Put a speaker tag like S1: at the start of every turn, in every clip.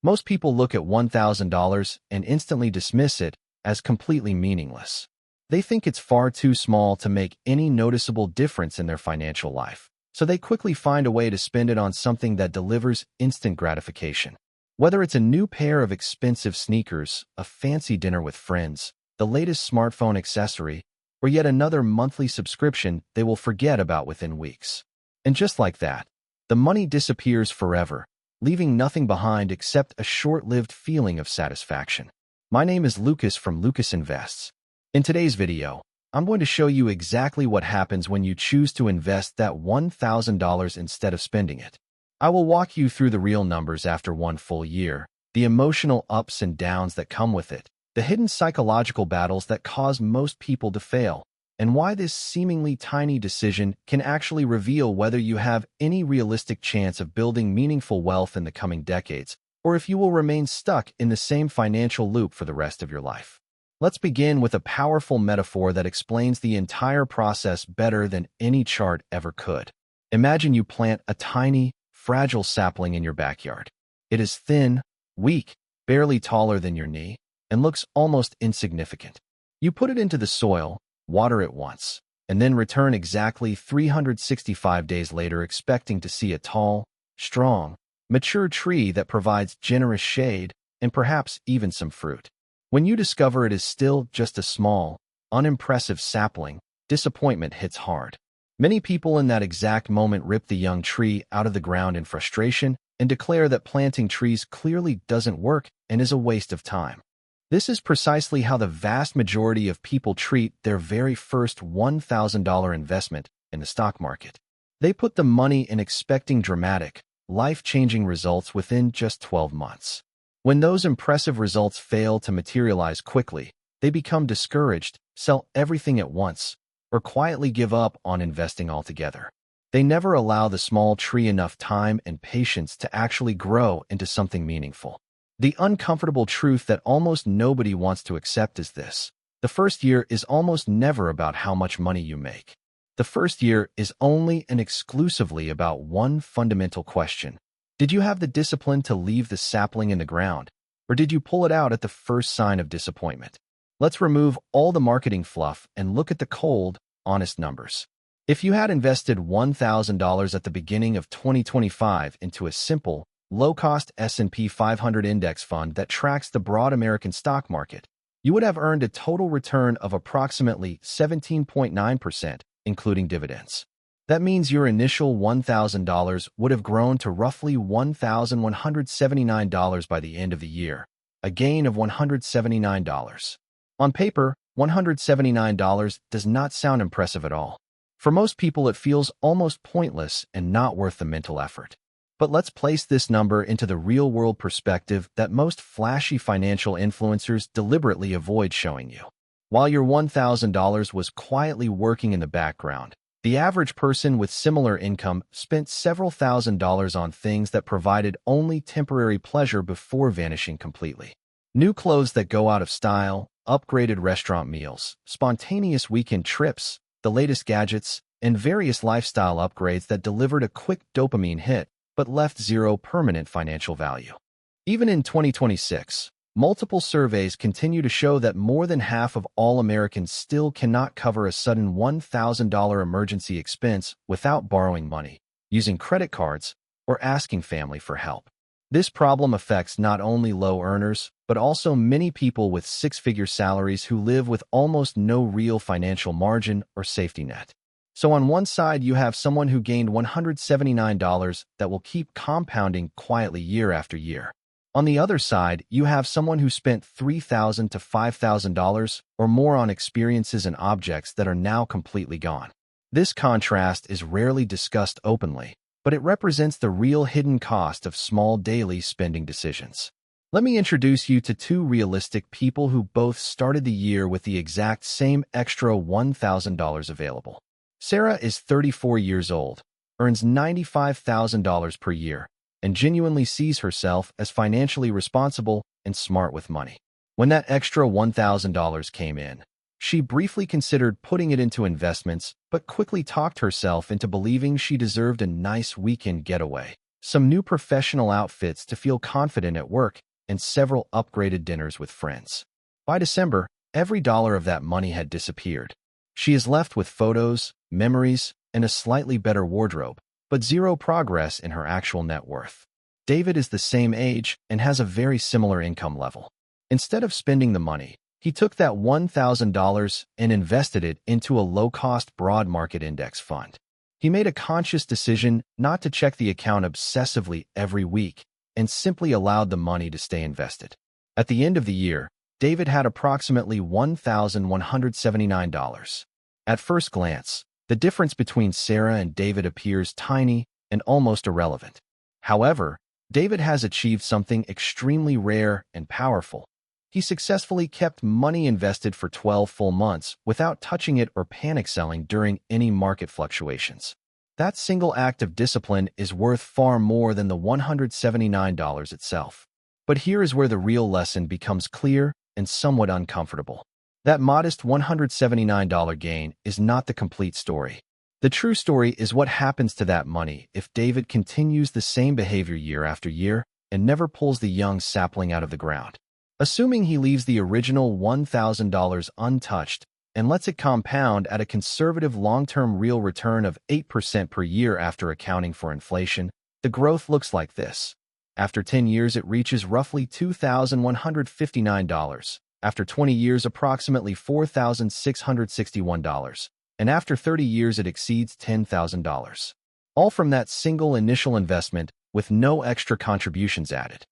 S1: Most people look at $1,000 and instantly dismiss it as completely meaningless. They think it's far too small to make any noticeable difference in their financial life, so they quickly find a way to spend it on something that delivers instant gratification. Whether it's a new pair of expensive sneakers, a fancy dinner with friends, the latest smartphone accessory, or yet another monthly subscription they will forget about within weeks. And just like that, the money disappears forever, leaving nothing behind except a short-lived feeling of satisfaction. My name is Lucas from Lucas Invests. In today's video, I'm going to show you exactly what happens when you choose to invest that $1,000 instead of spending it. I will walk you through the real numbers after one full year, the emotional ups and downs that come with it, the hidden psychological battles that cause most people to fail, and why this seemingly tiny decision can actually reveal whether you have any realistic chance of building meaningful wealth in the coming decades, or if you will remain stuck in the same financial loop for the rest of your life. Let's begin with a powerful metaphor that explains the entire process better than any chart ever could. Imagine you plant a tiny, fragile sapling in your backyard. It is thin, weak, barely taller than your knee, and looks almost insignificant. You put it into the soil, water it once, and then return exactly 365 days later expecting to see a tall, strong, mature tree that provides generous shade and perhaps even some fruit. When you discover it is still just a small, unimpressive sapling, disappointment hits hard. Many people in that exact moment rip the young tree out of the ground in frustration and declare that planting trees clearly doesn't work and is a waste of time. This is precisely how the vast majority of people treat their very first $1,000 investment in the stock market. They put the money in expecting dramatic, life-changing results within just 12 months. When those impressive results fail to materialize quickly, they become discouraged, sell everything at once, or quietly give up on investing altogether. They never allow the small tree enough time and patience to actually grow into something meaningful. The uncomfortable truth that almost nobody wants to accept is this: the first year is almost never about how much money you make. The first year is only and exclusively about one fundamental question. Did you have the discipline to leave the sapling in the ground, or did you pull it out at the first sign of disappointment? Let's remove all the marketing fluff and look at the cold, honest numbers. If you had invested $1,000 at the beginning of 2025 into a simple, low-cost S&P 500 index fund that tracks the broad American stock market, you would have earned a total return of approximately 17.9%, including dividends. That means your initial $1,000 would have grown to roughly $1,179 by the end of the year, a gain of $179. On paper, $179 does not sound impressive at all. For most people, it feels almost pointless and not worth the mental effort. But let's place this number into the real-world perspective that most flashy financial influencers deliberately avoid showing you. While your $1,000 was quietly working in the background, the average person with similar income spent several $1,000s on things that provided only temporary pleasure before vanishing completely. New clothes that go out of style, upgraded restaurant meals, spontaneous weekend trips, the latest gadgets, and various lifestyle upgrades that delivered a quick dopamine hit but left zero permanent financial value. Even in 2026, multiple surveys continue to show that more than half of all Americans still cannot cover a sudden $1,000 emergency expense without borrowing money, using credit cards, or asking family for help. This problem affects not only low earners, but also many people with six-figure salaries who live with almost no real financial margin or safety net. So on one side, you have someone who gained $179 that will keep compounding quietly year after year. On the other side, you have someone who spent $3,000 to $5,000 or more on experiences and objects that are now completely gone. This contrast is rarely discussed openly, but it represents the real hidden cost of small daily spending decisions. Let me introduce you to two realistic people who both started the year with the exact same extra $1,000 available. Sarah is 34 years old, earns $95,000 per year, and genuinely sees herself as financially responsible and smart with money. When that extra $1,000 came in, she briefly considered putting it into investments, but quickly talked herself into believing she deserved a nice weekend getaway, some new professional outfits to feel confident at work, and several upgraded dinners with friends. By December, every dollar of that money had disappeared. She is left with photos, memories, and a slightly better wardrobe, but zero progress in her actual net worth. David is the same age and has a very similar income level. Instead of spending the money, he took that $1,000 and invested it into a low-cost broad market index fund. He made a conscious decision not to check the account obsessively every week and simply allowed the money to stay invested. At the end of the year, David had approximately $1,179. At first glance, the difference between Sarah and David appears tiny and almost irrelevant. However, David has achieved something extremely rare and powerful. He successfully kept money invested for 12 full months without touching it or panic selling during any market fluctuations. That single act of discipline is worth far more than the $179 itself. But here is where the real lesson becomes clear and somewhat uncomfortable. That modest $179 gain is not the complete story. The true story is what happens to that money if David continues the same behavior year after year and never pulls the young sapling out of the ground. Assuming he leaves the original $1,000 untouched and lets it compound at a conservative long-term real return of 8% per year after accounting for inflation, the growth looks like this. After 10 years, it reaches roughly $2,159. After 20 years, approximately $4,661. And after 30 years, it exceeds $10,000. All from that single initial investment with no extra contributions added.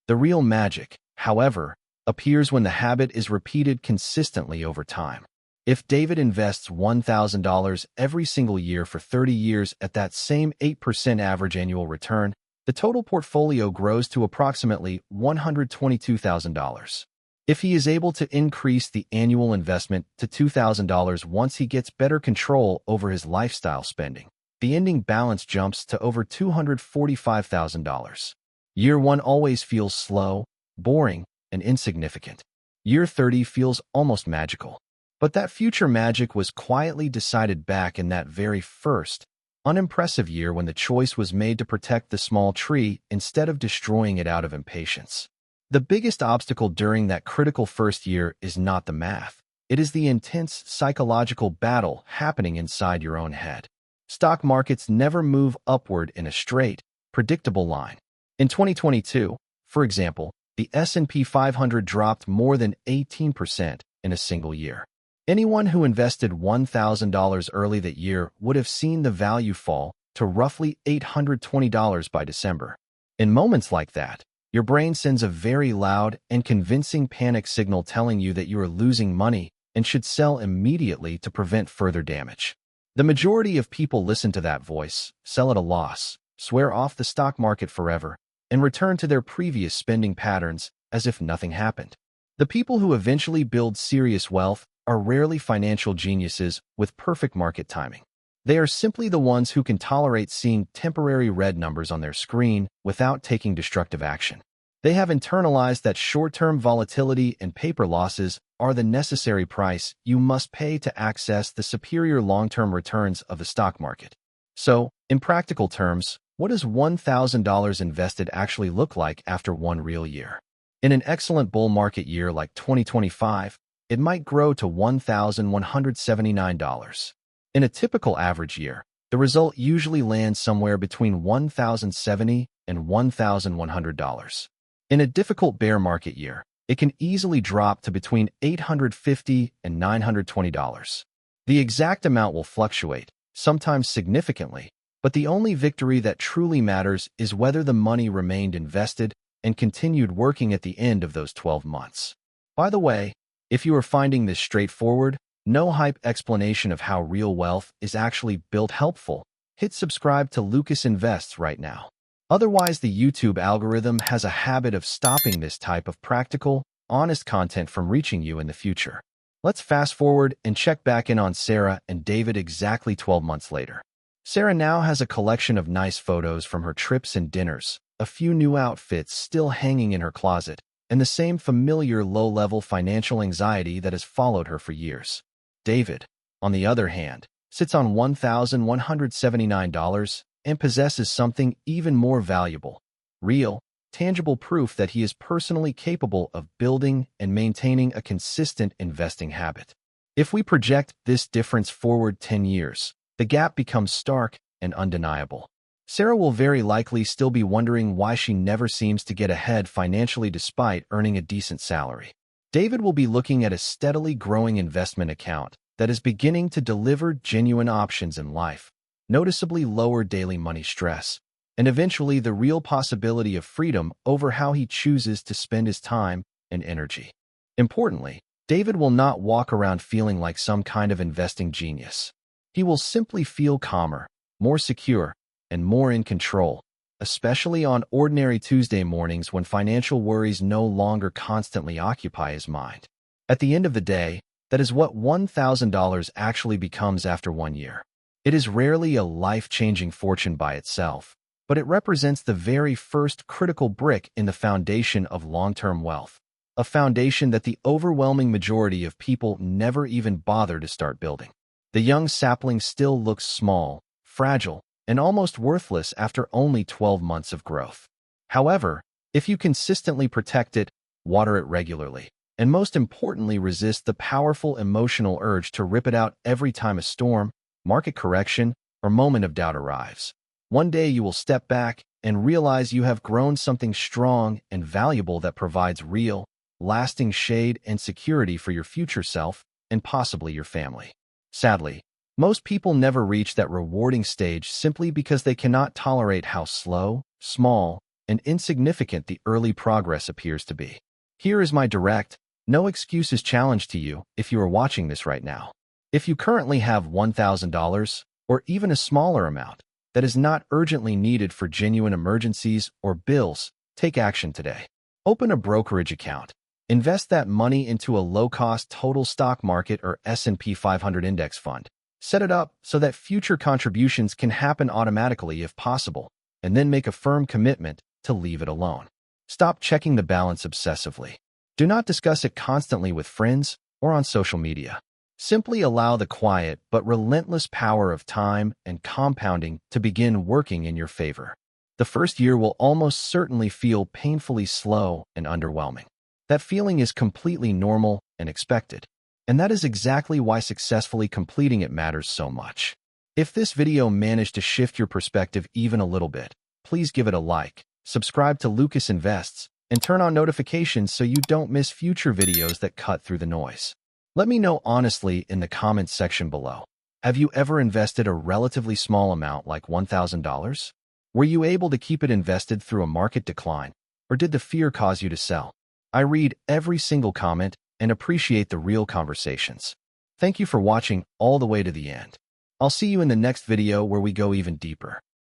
S1: The real magic, however, appears when the habit is repeated consistently over time. If David invests $1,000 every single year for 30 years at that same 8% average annual return, the total portfolio grows to approximately $122,000. If he is able to increase the annual investment to $2,000 once he gets better control over his lifestyle spending, the ending balance jumps to over $245,000. Year 1 always feels slow, boring, and insignificant. Year 30 feels almost magical. But that future magic was quietly decided back in that very first, unimpressive year when the choice was made to protect the small tree instead of destroying it out of impatience. The biggest obstacle during that critical first year is not the math. It is the intense psychological battle happening inside your own head. Stock markets never move upward in a straight, predictable line. In 2022, for example, the S&P 500 dropped more than 18% in a single year. Anyone who invested $1,000 early that year would have seen the value fall to roughly $820 by December. In moments like that, your brain sends a very loud and convincing panic signal telling you that you are losing money and should sell immediately to prevent further damage. The majority of people listen to that voice, sell at a loss, swear off the stock market forever, and return to their previous spending patterns as if nothing happened. The people who eventually build serious wealth are rarely financial geniuses with perfect market timing. They are simply the ones who can tolerate seeing temporary red numbers on their screen without taking destructive action. They have internalized that short-term volatility and paper losses are the necessary price you must pay to access the superior long-term returns of the stock market. So, in practical terms, what does $1,000 invested actually look like after one real year? In an excellent bull market year like 2025, it might grow to $1,179. In a typical average year, the result usually lands somewhere between $1,070 and $1,100. In a difficult bear market year, it can easily drop to between $850 and $920. The exact amount will fluctuate, sometimes significantly, but the only victory that truly matters is whether the money remained invested and continued working at the end of those 12 months. By the way, if you are finding this straightforward, no hype explanation of how real wealth is actually built helpful, hit subscribe to Lucas Invests right now. Otherwise, the YouTube algorithm has a habit of stopping this type of practical, honest content from reaching you in the future. Let's fast forward and check back in on Sarah and David exactly 12 months later. Sarah now has a collection of nice photos from her trips and dinners, a few new outfits still hanging in her closet, and the same familiar low-level financial anxiety that has followed her for years. David, on the other hand, sits on $1,179, and possesses something even more valuable: real, tangible proof that he is personally capable of building and maintaining a consistent investing habit. If we project this difference forward 10 years, the gap becomes stark and undeniable. Sarah will very likely still be wondering why she never seems to get ahead financially despite earning a decent salary. David will be looking at a steadily growing investment account that is beginning to deliver genuine options in life, noticeably lower daily money stress, and eventually the real possibility of freedom over how he chooses to spend his time and energy. Importantly, David will not walk around feeling like some kind of investing genius. He will simply feel calmer, more secure, and more in control, especially on ordinary Tuesday mornings when financial worries no longer constantly occupy his mind. At the end of the day, that is what $1,000 actually becomes after 1 year. It is rarely a life-changing fortune by itself, but it represents the very first critical brick in the foundation of long-term wealth, a foundation that the overwhelming majority of people never even bother to start building. The young sapling still looks small, fragile, and almost worthless after only 12 months of growth. However, if you consistently protect it, water it regularly, and most importantly resist the powerful emotional urge to rip it out every time a storm, market correction, or moment of doubt arrives, one day you will step back and realize you have grown something strong and valuable that provides real, lasting shade and security for your future self and possibly your family. Sadly, most people never reach that rewarding stage simply because they cannot tolerate how slow, small, and insignificant the early progress appears to be. Here is my direct, no excuses challenge to you if you are watching this right now. If you currently have $1,000, or even a smaller amount, that is not urgently needed for genuine emergencies or bills, take action today. Open a brokerage account. Invest that money into a low-cost total stock market or S&P 500 index fund. Set it up so that future contributions can happen automatically if possible, and then make a firm commitment to leave it alone. Stop checking the balance obsessively. Do not discuss it constantly with friends or on social media. Simply allow the quiet but relentless power of time and compounding to begin working in your favor. The first year will almost certainly feel painfully slow and underwhelming. That feeling is completely normal and expected, and that is exactly why successfully completing it matters so much. If this video managed to shift your perspective even a little bit, please give it a like, subscribe to Lucas Invests, and turn on notifications so you don't miss future videos that cut through the noise. Let me know honestly in the comments section below. Have you ever invested a relatively small amount like $1,000? Were you able to keep it invested through a market decline, or did the fear cause you to sell? I read every single comment and appreciate the real conversations. Thank you for watching all the way to the end. I'll see you in the next video where we go even deeper.